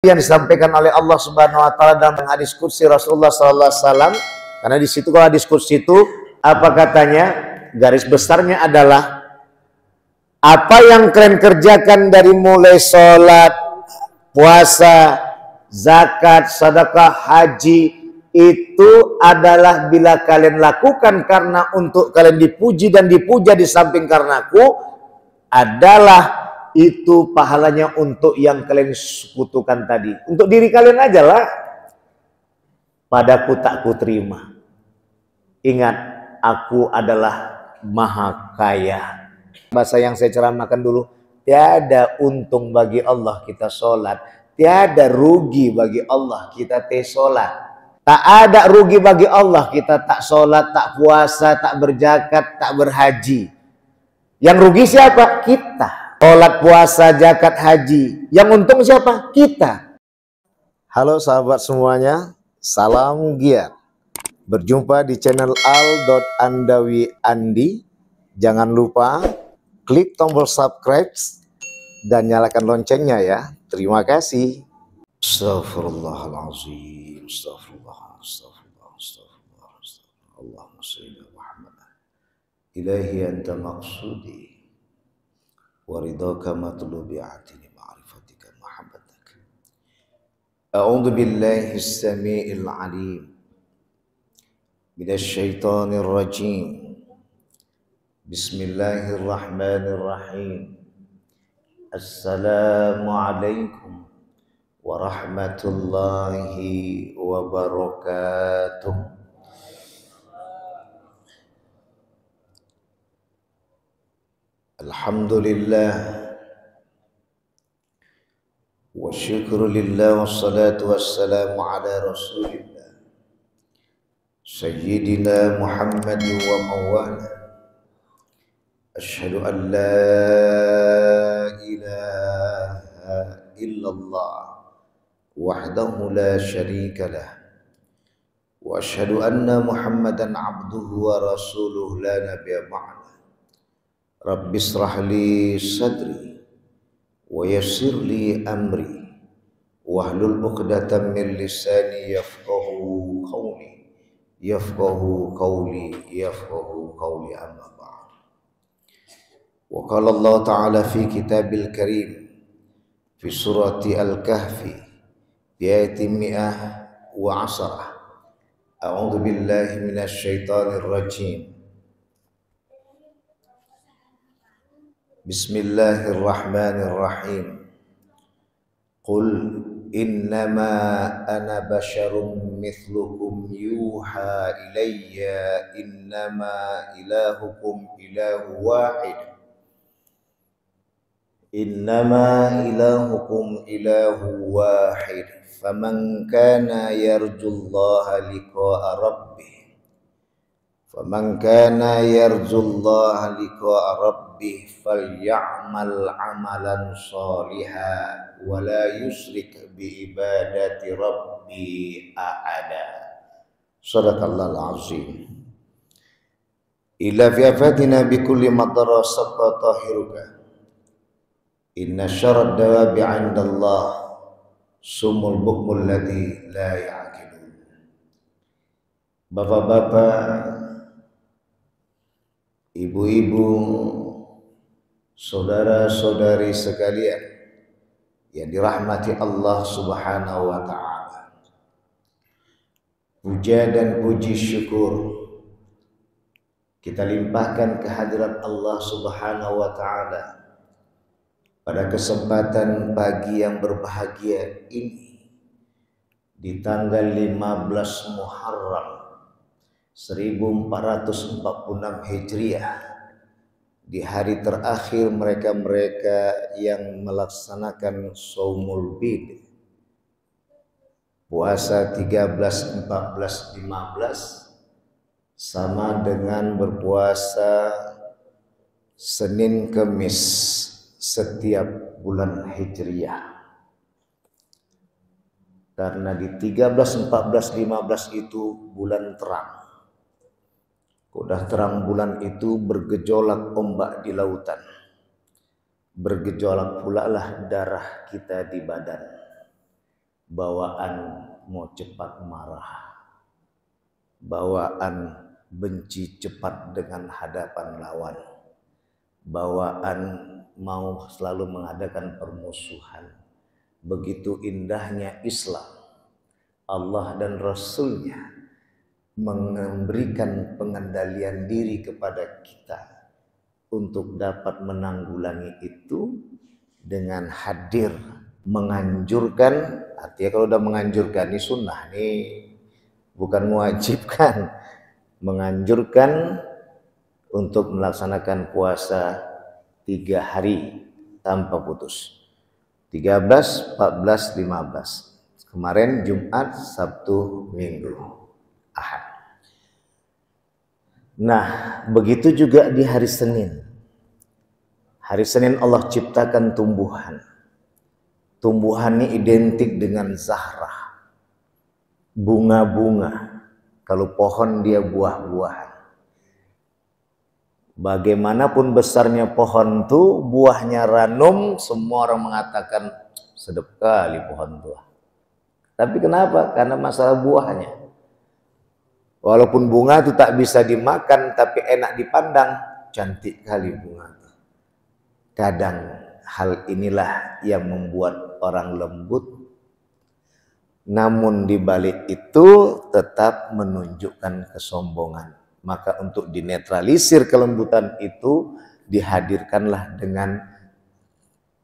yang disampaikan oleh Allah Subhanahu wa taala dalam hadis qudsi Rasulullah sallallahu alaihi wasallam. Karena di situ kalau hadis qudsi itu apa katanya? Garis besarnya adalah apa yang kalian kerjakan dari mulai sholat, puasa, zakat, sedekah, haji, itu adalah bila kalian lakukan karena untuk kalian dipuji dan dipuja di samping karenaku, adalah itu pahalanya untuk yang kalian sekutukan tadi. Untuk diri kalian aja lah. Padaku tak kuterima. Ingat, aku adalah maha kaya. Bahasa yang saya ceramahkan dulu, tiada untung bagi Allah kita sholat, tiada rugi bagi Allah kita sholat. Tak ada rugi bagi Allah kita tak sholat, tak puasa, tak berzakat, tak berhaji. Yang rugi siapa? Kita. Sholat, puasa, zakat, haji. Yang untung siapa? Kita. Halo sahabat semuanya, salam giat. Berjumpa di channel Al.Andawi Andi. Jangan lupa klik tombol subscribe dan nyalakan loncengnya ya. Terima kasih. Astaghfirullahaladzim. Astaghfirullah. Astaghfirullah. Astaghfirullah. Allahumma sholli ala Muhammad. Ilahi anta maqsudi. Waridaka matlubi atini ma'rifatika mahabbatak. A'udzu billahi as-sami'il 'alim minasy syaithanir rajim. Bismillahirrahmanirrahim. Assalamualaikum warahmatullahi wabarakatuh. Alhamdulillah wa syukru lillah wassalatu wassalamu ala rasulillah sayyidina Muhammad wa mawala. Asyhadu an la ilaha illallah wahdahu la syarika lah wa asyhadu anna Muhammadan abduhu wa rasuluhu la nabiyya ba'da. Rabbi shrah li sadri wa yassir li amri wahlul 'uqdatam min lisani yafqahu qawli amma ba'd. Wa qala Allah ta'ala fi kitabil karim fi surati Al-Kahfi bi ayati 110. A'udzu billahi minasy syaithanir rajim. Bismillahirrahmanirrahim. Qul innama ana basyarum mithlukum yuha ilayya innama ilahukum ilahu wahid. Innama ilahukum ilahu wahid. Faman kana yarjullaha liqa'a rabbih. Faman kana yarjullaha liqa'a rabbih falyamal amalan shalihan wa la yusyrik bi ibadati rabbi ahada. Shadaqallahul azim. Ila fi afatina bi kulli madrasah tahiruka. Inna syarrad dawabi 'indallah sumul bukmul ladzi la ya'qilun. Bapak-bapak, ibu-ibu, saudara-saudari sekalian yang dirahmati Allah Subhanahu wa ta'ala, puja dan puji syukur kita limpahkan kehadirat Allah Subhanahu wa ta'ala pada kesempatan pagi yang berbahagia ini di tanggal 15 Muharram 1446 Hijriah, di hari terakhir mereka-mereka yang melaksanakan Shaumul Bid, puasa 13, 14, 15 sama dengan berpuasa Senin Kemis setiap bulan Hijriah. Karena di 13, 14, 15 itu bulan terang. Udah terang bulan itu bergejolak ombak di lautan. Bergejolak pula lah darah kita di badan. bawaan mau cepat marah, bawaan benci cepat dengan hadapan lawan, bawaan mau selalu mengadakan permusuhan. Begitu indahnya Islam, Allah dan Rasul-Nya memberikan pengendalian diri kepada kita untuk dapat menanggulangi itu dengan hadir menganjurkan. Artinya kalau udah menganjurkan, ini sunnah nih, bukan mewajibkan. Menganjurkan untuk melaksanakan puasa 3 hari tanpa putus, 13, 14, 15. Kemarin Jumat, Sabtu, Minggu, Ahad. Nah, begitu juga di hari Senin. Hari Senin Allah ciptakan tumbuhan. Tumbuhan ini identik dengan zahrah, bunga-bunga. Kalau pohon dia buah-buahan. Bagaimanapun besarnya pohon itu, buahnya ranum, semua orang mengatakan sedap kali pohon tua. Tapi kenapa? Karena masalah buahnya. Walaupun bunga itu tak bisa dimakan, tapi enak dipandang, cantik kali bunga itu. Kadang hal inilah yang membuat orang lembut, namun di balik itu tetap menunjukkan kesombongan. Maka untuk dinetralisir kelembutan itu, dihadirkanlah dengan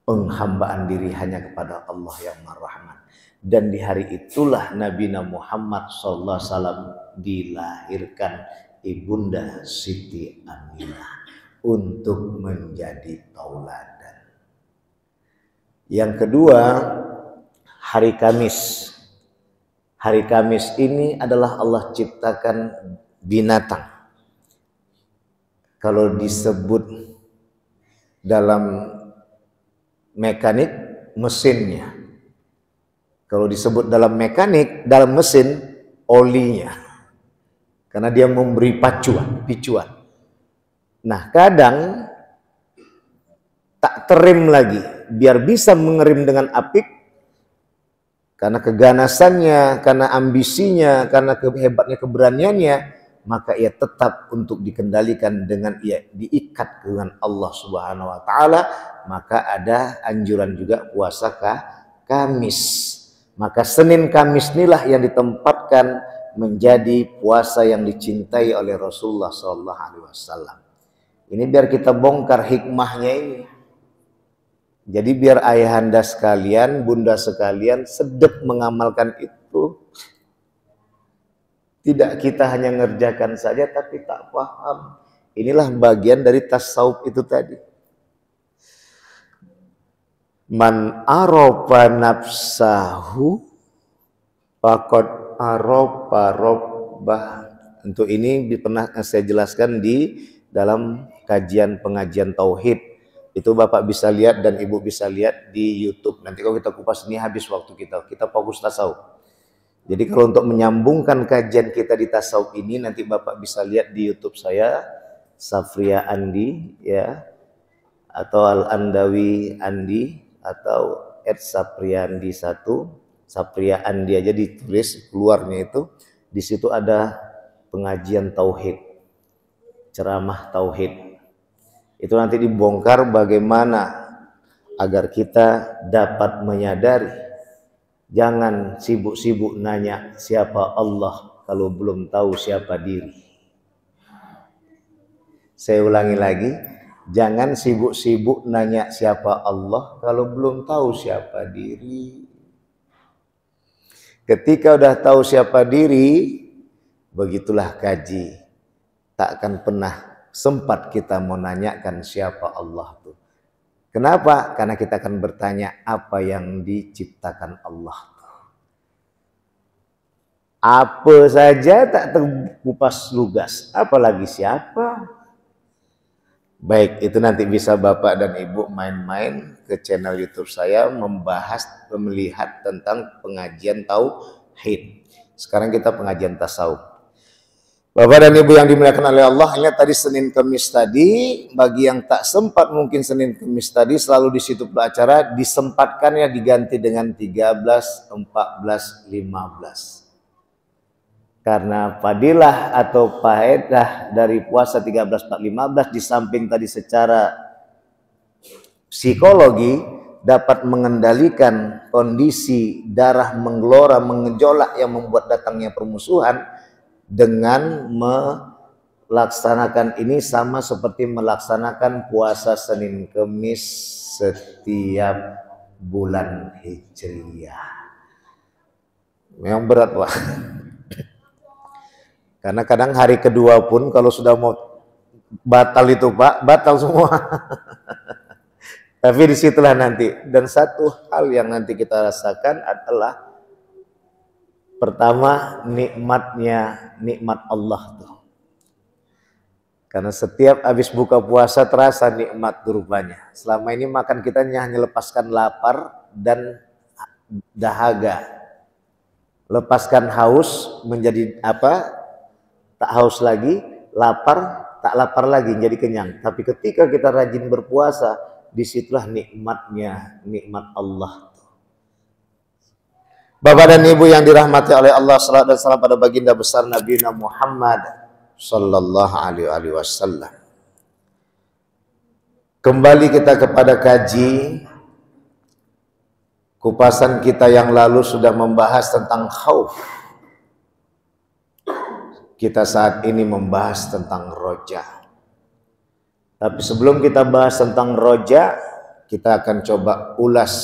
penghambaan diri hanya kepada Allah yang Maha Rahman. Dan di hari itulah Nabi Muhammad SAW dilahirkan Ibunda Siti Aminah untuk menjadi tauladan. Yang kedua, hari Kamis. Hari Kamis ini adalah Allah ciptakan binatang. Kalau disebut dalam mekanik, mesinnya. Kalau disebut dalam mekanik, dalam mesin, olinya. Karena dia memberi picuan. Nah, kadang tak terem lagi, biar bisa mengerem dengan apik, karena keganasannya, karena ambisinya, karena hebatnya keberaniannya, maka ia tetap untuk dikendalikan dengan ia diikat dengan Allah Subhanahu wa taala. Maka ada anjuran juga puasa Kamis. Maka Senin Kamis inilah yang ditempatkan menjadi puasa yang dicintai oleh Rasulullah SAW. Ini biar kita bongkar hikmahnya ini. Jadi biar ayahanda sekalian, bunda sekalian sedep mengamalkan itu. Tidak kita hanya ngerjakan saja tapi tak paham. Inilah bagian dari tasawuf itu tadi. Man arofa nafsahu faqad arofa rabbah. Untuk ini pernah saya jelaskan di dalam pengajian tauhid. Itu Bapak bisa lihat dan Ibu bisa lihat di YouTube. Nanti kalau kita kupas ini habis waktu kita fokus tasawuf. Jadi kalau untuk menyambungkan kajian kita di tasawuf ini, nanti Bapak bisa lihat di YouTube saya, Safria Andi, ya, atau Al-Andawi Andi, atau @sapriandi 1, Sapria Andi aja ditulis keluarnya itu. Di situ ada pengajian tauhid, ceramah tauhid. Itu nanti dibongkar bagaimana agar kita dapat menyadari. Jangan sibuk-sibuk nanya siapa Allah kalau belum tahu siapa diri. Saya ulangi lagi, jangan sibuk-sibuk nanya siapa Allah kalau belum tahu siapa diri. Ketika udah tahu siapa diri, begitulah kaji. Tak akan pernah sempat kita mau nanyakan siapa Allah tuh. Kenapa? Karena kita akan bertanya apa yang diciptakan Allah. Apa saja tak terkupas lugas, apalagi siapa? Baik, itu nanti bisa Bapak dan Ibu main-main ke channel YouTube saya membahas, melihat tentang pengajian tauhid. Sekarang kita pengajian tasawuf. Bapak dan Ibu yang dimuliakan oleh Allah, ini tadi Senin Kemis tadi, bagi yang tak sempat mungkin Senin Kemis tadi selalu di situ acara disempatkannya diganti dengan 13, 14, 15. Karena fadilah atau faedah dari puasa 13, 14, 15 di samping tadi secara psikologi dapat mengendalikan kondisi darah menggelora, mengejolak yang membuat datangnya permusuhan. Dengan melaksanakan ini sama seperti melaksanakan puasa Senin Kemis setiap bulan Hijriah. Memang berat, Pak. Karena kadang hari kedua pun kalau sudah mau batal itu, Pak, batal semua. Tapi disitulah nanti. Dan satu hal yang nanti kita rasakan adalah pertama, nikmat Allah tuh. Karena setiap habis buka puasa terasa nikmat rupanya. Selama ini makan kita hanya lepaskan lapar dan dahaga. Lepaskan haus menjadi apa? Tak haus lagi, lapar, tak lapar lagi, jadi kenyang. Tapi ketika kita rajin berpuasa, disitulah nikmatnya, nikmat Allah. Bapak dan Ibu yang dirahmati oleh Allah, salawat dan salam pada baginda besar Nabi Muhammad sallallahu alaihi wasallam. Kembali kita kepada kaji. Kupasan kita yang lalu sudah membahas tentang khauf. Kita saat ini membahas tentang roja. Tapi sebelum kita bahas tentang roja, kita akan coba ulas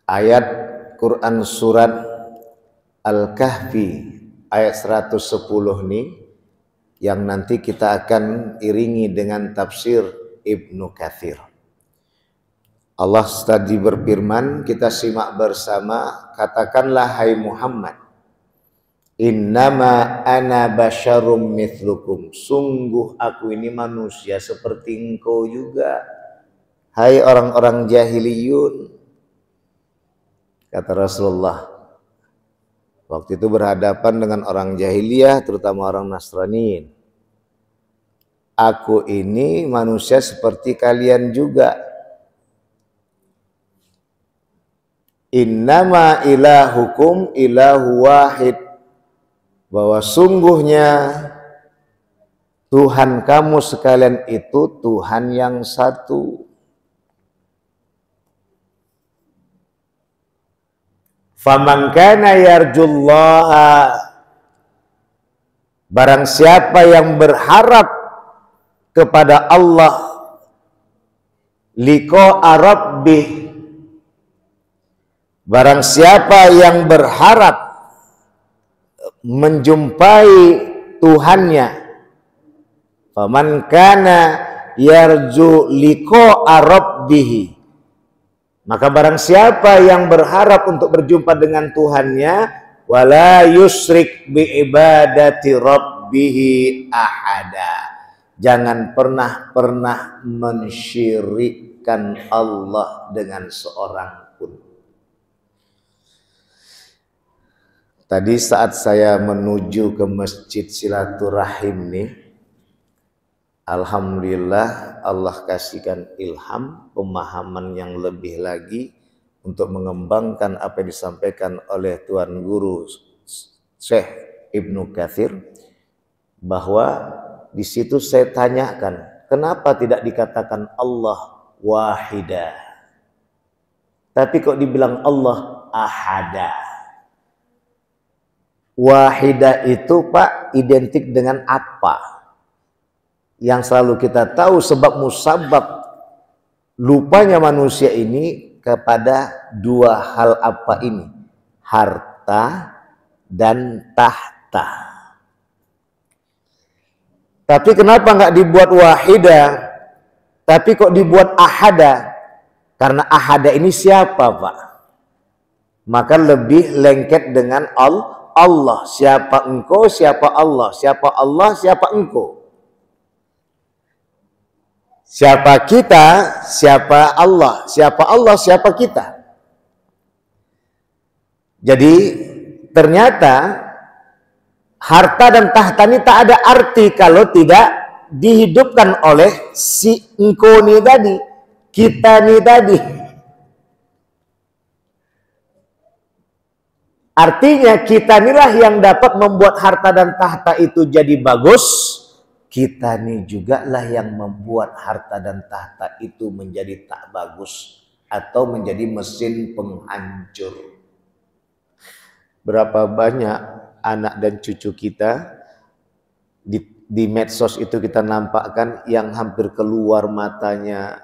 ayat Quran surat Al-Kahfi ayat 110 nih, yang nanti kita akan iringi dengan tafsir Ibnu Katsir. Allah tadi berfirman, kita simak bersama. Katakanlah hai Muhammad, innama ana basyarum mithlukum, sungguh aku ini manusia seperti engkau juga. Hai orang-orang jahiliyun, kata Rasulullah. Waktu itu berhadapan dengan orang jahiliyah, terutama orang Nasrani. Aku ini manusia seperti kalian juga. Innama ilahukum ilahu wahid, bahwa sungguhnya Tuhan kamu sekalian itu Tuhan yang satu. Faman kana yarjullaha, barang siapa yang berharap kepada Allah, liqa'a rabbih, barang siapa yang berharap menjumpai Tuhannya, faman kana yarju liqa'a rabbih, maka barang siapa yang berharap untuk berjumpa dengan Tuhannya, wala yusrik bi ibadati rabbih ahada, jangan pernah mensyirikkan Allah dengan seorang pun. Tadi saat saya menuju ke Masjid Silaturahim nih, alhamdulillah Allah kasihkan ilham, pemahaman yang lebih lagi untuk mengembangkan apa yang disampaikan oleh Tuan Guru Syekh Ibnu Katsir, bahwa di situ saya tanyakan, kenapa tidak dikatakan Allah wahida, tapi kok dibilang Allah ahada? Wahida itu, Pak, identik dengan apa? Yang selalu kita tahu sebab musabab lupanya manusia ini kepada dua hal apa ini? Harta dan tahta. Tapi kenapa nggak dibuat wahida, tapi kok dibuat ahada? Karena ahada ini siapa, Pak? Maka lebih lengket dengan Allah. Siapa engkau, siapa Allah, siapa Allah, siapa engkau. Siapa kita, siapa Allah, siapa kita. Jadi ternyata Harta dan tahta ini tak ada arti kalau tidak dihidupkan oleh si engkau ni tadi, kita ni tadi. Artinya kita inilah yang dapat membuat harta dan tahta itu jadi bagus. Kita ini juga lah yang membuat harta dan tahta itu menjadi tak bagus atau menjadi mesin penghancur. Berapa banyak anak dan cucu kita di medsos itu kita nampakkan yang hampir keluar matanya,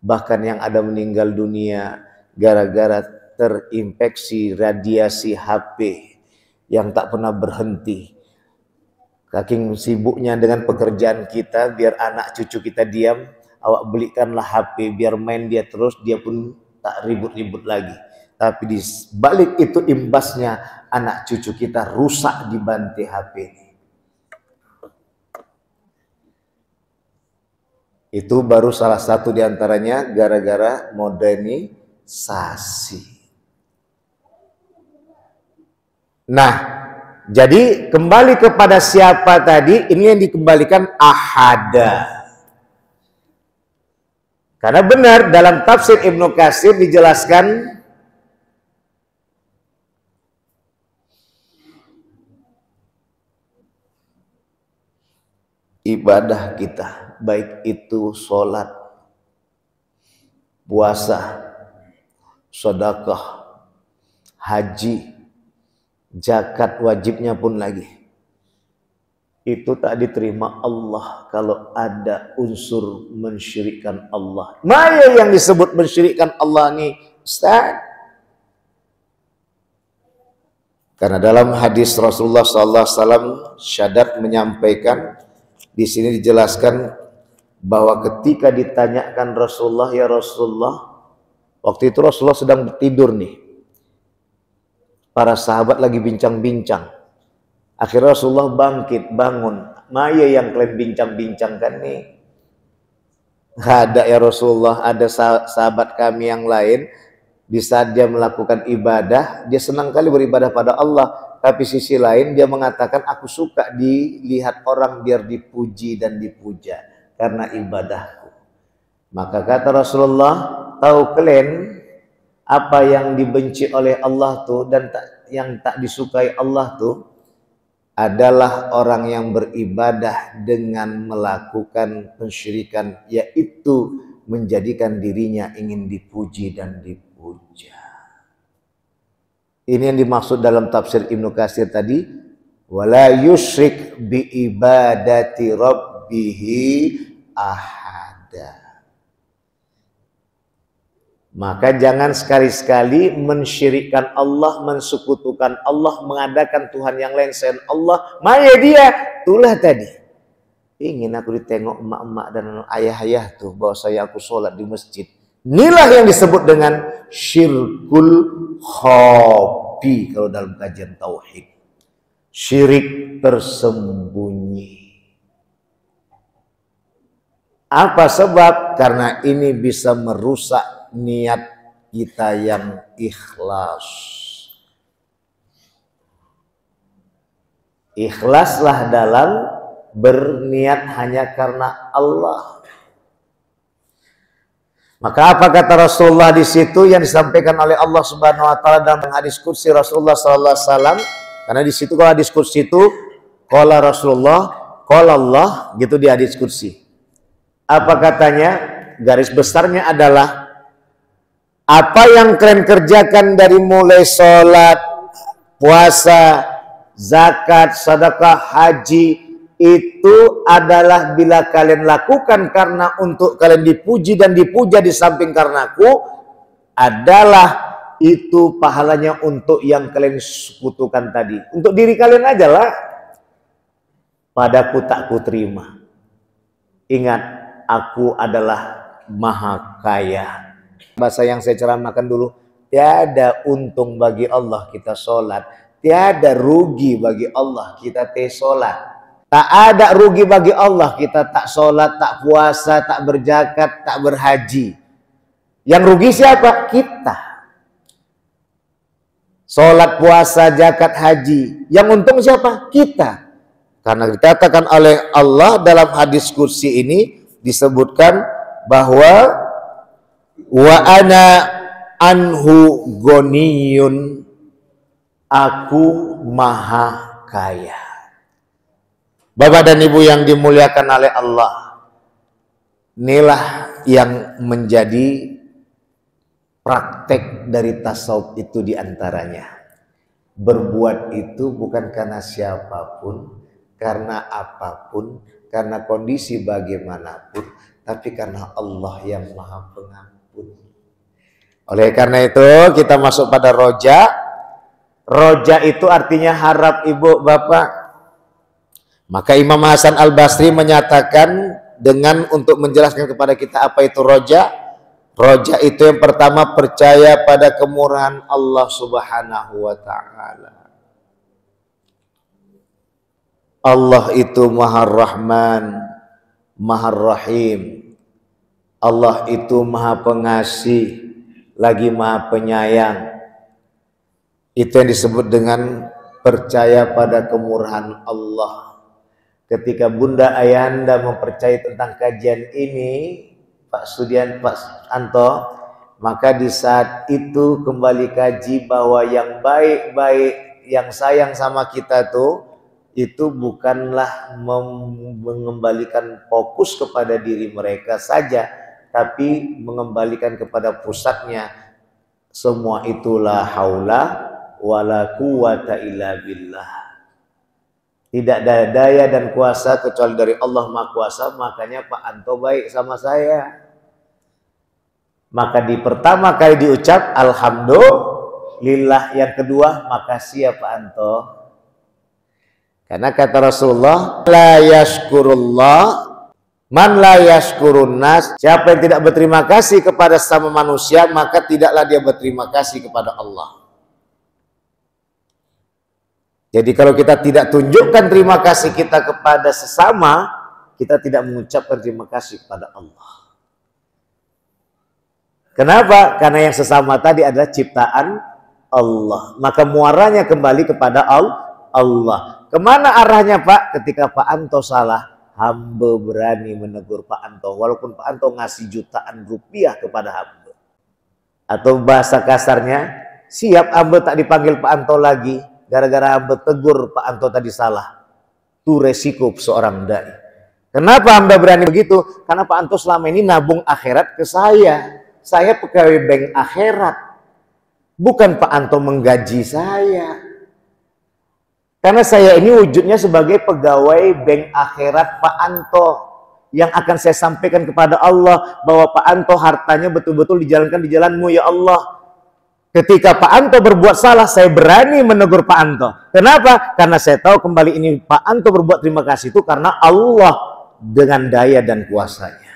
bahkan yang ada meninggal dunia gara-gara terinfeksi radiasi HP yang tak pernah berhenti. Saking sibuknya dengan pekerjaan kita, biar anak cucu kita diam, awak belikanlah HP, biar main dia terus, dia pun tak ribut-ribut lagi. Tapi di balik itu imbasnya anak cucu kita rusak dibanting HP. Itu baru salah satu diantaranya gara-gara modernisasi. Nah, jadi kembali kepada siapa tadi? Ini yang dikembalikan ahada. Karena benar dalam tafsir Ibnu Katsir dijelaskan ibadah kita, baik itu sholat, puasa, sedekah, haji, zakat wajibnya pun lagi, itu tak diterima Allah kalau ada unsur mensyirikkan Allah. Maya yang disebut mensyirikkan Allah nih, Ustaz? Karena dalam hadis Rasulullah SAW syahadat menyampaikan, di sini dijelaskan bahwa ketika ditanyakan Rasulullah, ya Rasulullah, waktu itu Rasulullah sedang tidur nih. Para sahabat lagi bincang-bincang. Akhirnya Rasulullah bangkit, bangun. Maya yang kalian bincang-bincangkan nih. Ada ya Rasulullah, ada sahabat kami yang lain. Di saat dia melakukan ibadah, dia senang kali beribadah pada Allah. Tapi sisi lain dia mengatakan, aku suka dilihat orang biar dipuji dan dipuja karena ibadahku. Maka kata Rasulullah, tahu kalian apa yang dibenci oleh Allah tuh dan yang tak disukai Allah tuh adalah orang yang beribadah dengan melakukan pensyirikan, yaitu menjadikan dirinya ingin dipuji dan dipuja. Ini yang dimaksud dalam tafsir Ibnu Katsir tadi, wala yusyrik bi ibadati rabbihi ahada. Maka jangan sekali-sekali mensyirikkan Allah, mensekutukan Allah, mengadakan Tuhan yang lain selain Allah. Maya dia, itulah tadi. Ingin aku ditengok emak-emak dan ayah-ayah tuh bahwa saya aku sholat di masjid. Inilah yang disebut dengan syirkul khafi kalau dalam kajian tauhid. Syirik tersembunyi. Apa sebab? Karena ini bisa merusak niat kita yang ikhlas. Ikhlaslah dalam berniat hanya karena Allah. Maka apa kata Rasulullah di situ yang disampaikan oleh Allah Subhanahu wa taala dalam hadis qudsi Rasulullah sallallahu alaihi wasallam? Karena di situ kalau hadis qudsi itu qala Rasulullah, qala Allah, gitu di hadis qudsi. Apa katanya? Garis besarnya adalah apa yang kalian kerjakan dari mulai sholat, puasa, zakat, sedekah, haji, itu adalah bila kalian lakukan karena untuk kalian dipuji dan dipuja di samping karenaku, adalah itu pahalanya untuk yang kalian sekutukan tadi. Untuk diri kalian aja lah. Padaku tak kuterima. Ingat, aku adalah maha kaya. Bahasa yang saya ceramahkan dulu, tiada untung bagi Allah kita sholat, tiada rugi bagi Allah kita sholat. Tak ada rugi bagi Allah kita tak sholat, tak puasa, tak berzakat, tak berhaji. Yang rugi siapa? Kita. Sholat, puasa, zakat, haji. Yang untung siapa? Kita. Karena dikatakan oleh Allah dalam hadis kursi ini disebutkan bahwa wa ana anhu goniyun, aku maha kaya. Bapak dan Ibu yang dimuliakan oleh Allah, inilah yang menjadi praktek dari tasawuf itu diantaranya. Berbuat itu bukan karena siapapun, karena apapun, karena kondisi bagaimanapun, tapi karena Allah yang maha pengampun. Oleh karena itu kita masuk pada roja. Roja itu artinya harap, Ibu Bapak. Maka Imam Hasan Al-Basri menyatakan dengan untuk menjelaskan kepada kita apa itu roja. Roja itu yang pertama percaya pada kemurahan Allah Subhanahu wa ta'ala. Allah itu Maha Rahman, Maha Rahim. Allah itu Maha Pengasih, lagi Maha Penyayang. Itu yang disebut dengan percaya pada kemurahan Allah. Ketika Bunda Ayahanda mempercayai tentang kajian ini, Pak Sudian, Pak Anto, maka di saat itu kembali kaji bahwa yang baik-baik, yang sayang sama kita tuh, itu bukanlah mengembalikan fokus kepada diri mereka saja, tapi mengembalikan kepada pusatnya. Semua itulah haula wala quwata illa billah. Tidak ada daya dan kuasa kecuali dari Allah Maha Kuasa. Makanya Pak Anto baik sama saya. Maka di pertama kali diucap alhamdulillah, yang kedua makasih ya Pak Anto. Karena kata Rasulullah, la yashkurullah man la yashkurun nas. Siapa yang tidak berterima kasih kepada sesama manusia, maka tidaklah dia berterima kasih kepada Allah. Jadi kalau kita tidak tunjukkan terima kasih kita kepada sesama, kita tidak mengucapkan terima kasih kepada Allah. Kenapa? Karena yang sesama tadi adalah ciptaan Allah. Maka muaranya kembali kepada Allah. Kemana arahnya Pak? Ketika Pak Anto salah, hamba berani menegur Pak Anto. Walaupun Pak Anto ngasih jutaan rupiah kepada hamba. Atau bahasa kasarnya, siap hamba tak dipanggil Pak Anto lagi. Gara-gara hamba tegur Pak Anto tadi salah. Itu resiko seorang dai. Kenapa hamba berani begitu? Karena Pak Anto selama ini nabung akhirat ke saya. Saya pegawai bank akhirat. Bukan Pak Anto menggaji saya. Karena saya ini wujudnya sebagai pegawai bank akhirat Pak Anto. Yang akan saya sampaikan kepada Allah. Bahwa Pak Anto hartanya betul-betul dijalankan di jalanmu ya Allah. Ketika Pak Anto berbuat salah, saya berani menegur Pak Anto. Kenapa? Karena saya tahu kembali ini Pak Anto berbuat terima kasih itu karena Allah dengan daya dan kuasanya.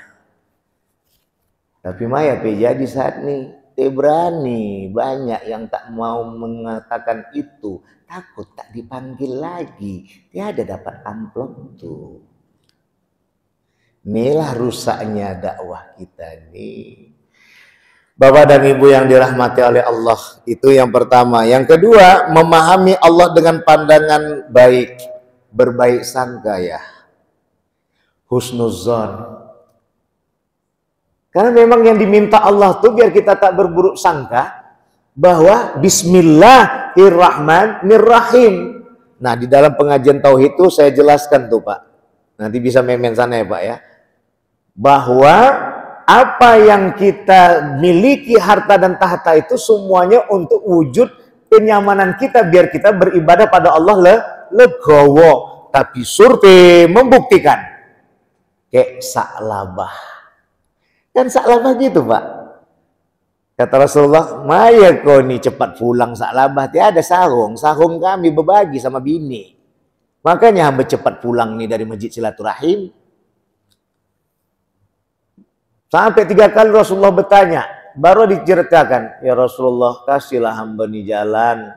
Tapi Maya jadi saat ini berani, banyak yang tak mau mengatakan itu, takut tak dipanggil lagi, tiada dapat amplop tuh. Inilah rusaknya dakwah kita nih. Bapak dan Ibu yang dirahmati oleh Allah, itu yang pertama. Yang kedua, memahami Allah dengan pandangan baik, berbaik sangka ya. Husnuzon. Karena memang yang diminta Allah tuh biar kita tak berburuk sangka bahwa Bismillahirrahmanirrahim. Nah, di dalam pengajian tauhid itu saya jelaskan tuh Pak. Nanti bisa memen sana ya Pak ya. Bahwa apa yang kita miliki, harta dan tahta itu semuanya untuk wujud kenyamanan kita biar kita beribadah pada Allah legowo. Tapi survei membuktikan kayak saklabah. Kan saklabah gitu Pak. Kata Rasulullah, "Maya kau ini cepat pulang saklabah, tiada sahung. Sahung kami berbagi sama bini. Makanya hamba cepat pulang nih dari masjid silaturahim." Sampai 3 kali Rasulullah bertanya, baru diceritakan, ya Rasulullah kasihlah hamba nih jalan,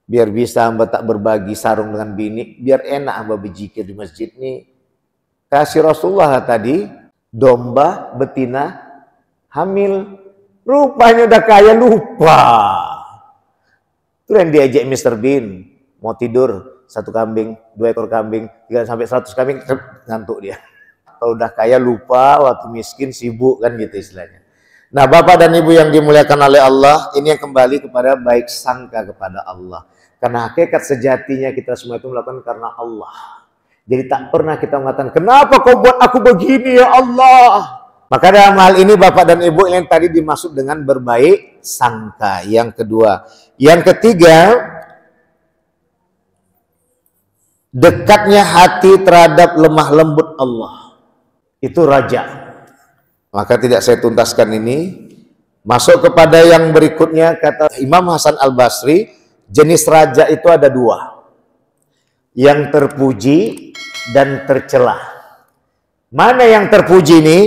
biar bisa hamba tak berbagi sarung dengan bini, biar enak hamba berzikir di masjid nih. Kasih Rasulullah tadi, domba betina hamil, rupanya udah kaya lupa. Itu yang diajak Mr. Bean, mau tidur 1 kambing, 2 ekor kambing, 3 sampai 100 kambing, ngantuk dia. Kalau udah kaya lupa, waktu miskin sibuk, kan gitu istilahnya. Nah, Bapak dan Ibu yang dimuliakan oleh Allah, ini yang kembali kepada baik sangka kepada Allah. Karena hakikat sejatinya kita semua itu melakukan karena Allah. Jadi tak pernah kita mengatakan, kenapa kau buat aku begini ya Allah? Maka dalam hal ini Bapak dan Ibu yang tadi dimaksud dengan berbaik sangka. Yang kedua. Yang ketiga, dekatnya hati terhadap lemah lembut Allah. Itu raja. Maka tidak saya tuntaskan ini. Masuk kepada yang berikutnya, kata Imam Hasan Al-Basri, jenis raja itu ada 2. Yang terpuji dan tercela. Mana yang terpuji ini?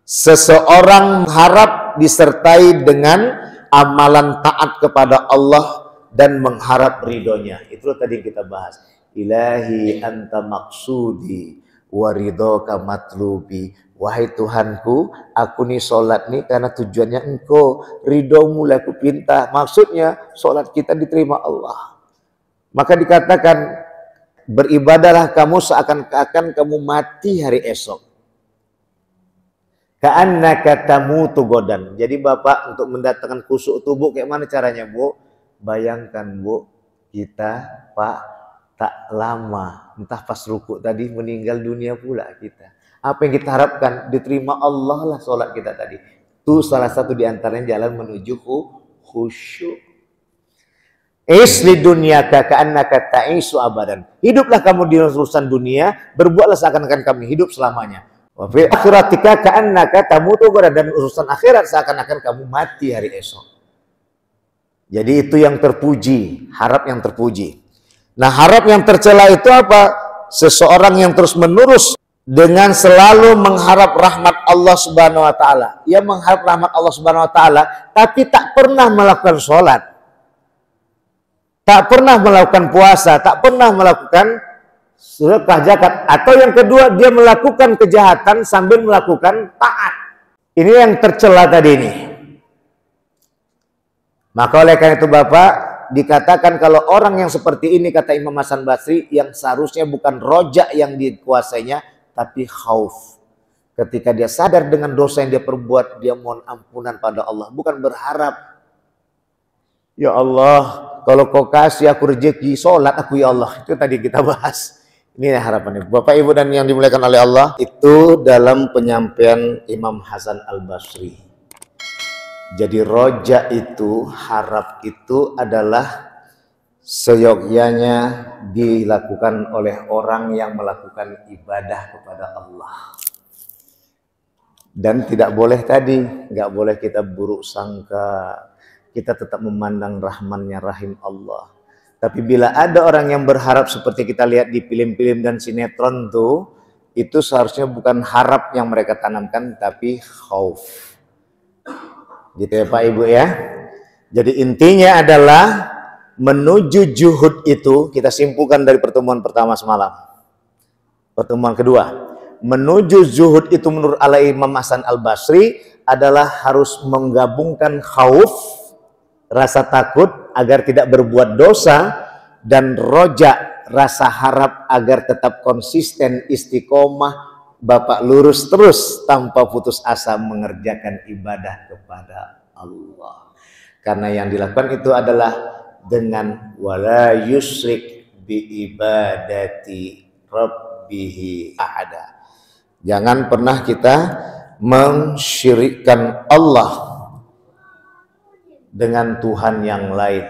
Seseorang harap disertai dengan amalan taat kepada Allah dan mengharap ridhonya. Itu tadi yang kita bahas. Ilahi anta maksudi wa ridhoka matlubi. Wahai Tuhanku, aku nih sholat nih karena tujuannya engkau. Ridhomu lah aku pinta. Maksudnya sholat kita diterima Allah. Maka dikatakan, beribadahlah kamu seakan-akan kamu mati hari esok. Ka'annaka tamutu godan. Jadi Bapak untuk mendatangkan khusyuk tubuh kayak mana caranya, Bu? Bayangkan, Bu, kita Pak tak lama entah pas ruku tadi meninggal dunia pula kita. Apa yang kita harapkan? Diterima Allah lah sholat kita tadi. Itu salah satu di antaranya jalan menuju khusyuk. Isli dunia ka'annaka ta'isu abadan. Hiduplah kamu di urusan dunia, berbuatlah seakan-akan kami hidup selamanya. Wa fi akhiratika ka'annaka tamutu godan, dan urusan akhirat seakan-akan kamu mati hari esok. Jadi itu yang terpuji, harap yang terpuji. Nah, harap yang tercela itu apa? Seseorang yang terus menerus dengan selalu mengharap rahmat Allah Subhanahu wa taala. Ia mengharap rahmat Allah Subhanahu wa taala tapi tak pernah melakukan sholat. Tak pernah melakukan puasa, tak pernah melakukan sedekah zakat, atau yang kedua dia melakukan kejahatan sambil melakukan taat. Ini yang tercela tadi ini. Maka oleh karena itu Bapak, dikatakan kalau orang yang seperti ini, kata Imam Hasan Basri, yang seharusnya bukan rojak yang dikuasainya, tapi khauf. Ketika dia sadar dengan dosa yang dia perbuat, dia mohon ampunan pada Allah, bukan berharap, ya Allah, kalau kau kasih aku rezeki sholat aku ya Allah. Itu tadi kita bahas. Ini harapannya. Bapak Ibu dan yang dimuliakan oleh Allah, itu dalam penyampaian Imam Hasan Al-Basri. Jadi roja itu, harap itu adalah seyogyanya dilakukan oleh orang yang melakukan ibadah kepada Allah. Dan tidak boleh tadi, nggak boleh kita buruk sangka. Kita tetap memandang rahmannya rahim Allah. Tapi bila ada orang yang berharap seperti kita lihat di film-film dan sinetron tuh, itu seharusnya bukan harap yang mereka tanamkan, tapi khauf. Gitu ya Pak Ibu ya. Jadi intinya adalah menuju juhud itu, kita simpulkan dari pertemuan pertama semalam. Pertemuan kedua, menuju zuhud itu menurut Imam Hasan Al-Basri adalah harus menggabungkan khauf, rasa takut agar tidak berbuat dosa, dan roja, rasa harap agar tetap konsisten istiqomah, Bapak lurus terus tanpa putus asa mengerjakan ibadah kepada Allah. Karena yang dilakukan itu adalah dengan wala yusyrik bi ibadati rabbihi ahada. Jangan pernah kita mensyirikkan Allah dengan Tuhan yang lain.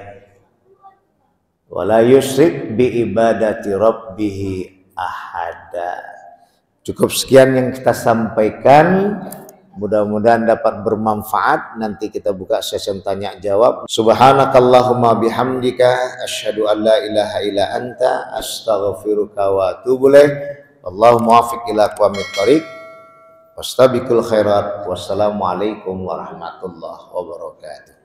Wala yusyrik bi ibadati rabbihi ahada. Cukup sekian yang kita sampaikan. Mudah-mudahan dapat bermanfaat. Nanti kita buka sesi tanya jawab. Subhanakallahumma bihamdika asyhadu an la ilaha illa anta astaghfiruka wa atubu ilaik. Allahumma wafiq ila aqwamit thoriq. Wastabiqul khairat. Wassalamualaikum warahmatullahi wabarakatuh.